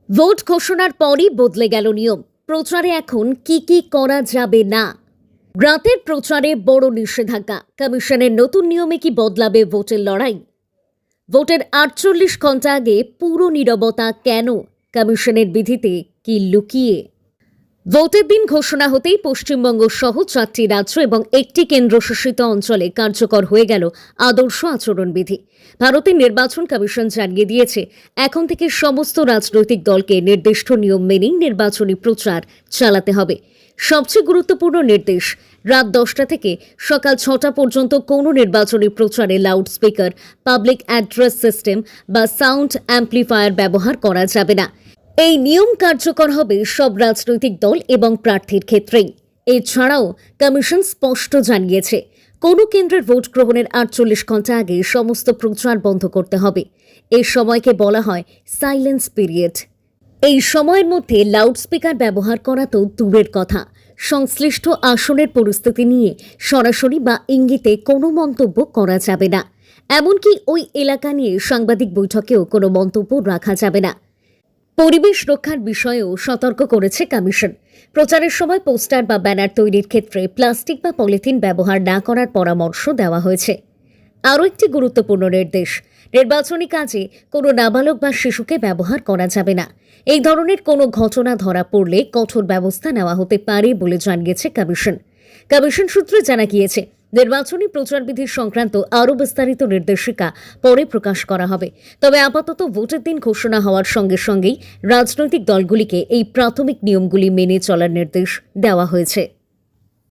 Vote ঘোষণার পরই বদলে গেল নিয়ম। প্রচারে এখন কি করা যাবে না। রাতের প্রচারে বড় নিষেধাজ্ঞা। কমিশনের নতুন নিয়মে কি বদলাবে ভোটের লড়াই? ভোটের ৪৮ ঘন্টা আগে পুরো নীরবতা কেন? কমিশনের বিধিতে কি লুকিয়ে? ভোটের দিন ঘোষণা হতেই পশ্চিমবঙ্গ সহ ৪টি রাজ্য এবং একটি কেন্দ্রশাসিত অঞ্চলে কার্যকর হয়ে গেল আদর্শ আচরণবিধি। ভারতের নির্বাচন কমিশন জানিয়ে দিয়েছে, এখন থেকে সমস্ত রাজনৈতিক দলকে নির্দিষ্ট নিয়ম মেনেই নির্বাচনী প্রচার চালাতে হবে। সবচেয়ে গুরুত্বপূর্ণ নির্দেশ, রাত 10টা থেকে সকাল 6টা পর্যন্ত কোনো নির্বাচনী প্রচারে লাউডস্পিকার, পাবলিক অ্যাড্রেস সিস্টেম বা সাউন্ড অ্যাম্প্লিফায়ার ব্যবহার করা যাবে না। এই নিয়ম কার্যকর হবে সব রাজনৈতিক দল এবং প্রার্থীর ক্ষেত্রেই। এছাড়াও কমিশন স্পষ্ট জানিয়েছে, কোনো কেন্দ্রের ভোট গ্রহণের ৪৮ ঘন্টা আগে সমস্ত প্রচার বন্ধ করতে হবে। এই সময়কে বলা হয় সাইলেন্স পিরিয়ড। এই সময়ের মধ্যে লাউডস্পিকার ব্যবহার করা তো দূরের কথা, সংশ্লিষ্ট আসনের পরিস্থিতি নিয়ে সরাসরি বা ইঙ্গিতে কোনো মন্তব্য করা যাবে না। এমনকি ওই এলাকা নিয়ে সাংবাদিক বৈঠকেও কোনো মন্তব্য রাখা যাবে না। পরিবেশ রক্ষার বিষয়েও সতর্ক করেছে কমিশন। প্রচারের সময় পোস্টার বা ব্যানার তৈরির ক্ষেত্রে প্লাস্টিক বা পলিথিন ব্যবহার না করার পরামর্শ দেওয়া হয়েছে। আরও একটি গুরুত্বপূর্ণ নির্দেশ, নির্বাচনী কাজে কোনো নাবালক বা শিশুকে ব্যবহার করা যাবে না। এই ধরনের কোনো ঘটনা ধরা পড়লে কঠোর ব্যবস্থা নেওয়া হতে পারে বলে জানিয়েছে কমিশন। কমিশন সূত্রে জানা গিয়েছে, নির্বাচনী প্রচারবিধি সংক্রান্ত আরও বিস্তারিত নির্দেশিকা পরে প্রকাশ করা হবে। তবে আপাতত ভোটের দিন ঘোষণা হওয়ার সঙ্গে সঙ্গেই রাজনৈতিক দলগুলিকে এই প্রাথমিক নিয়মগুলি মেনে চলার নির্দেশ দেওয়া হয়েছে।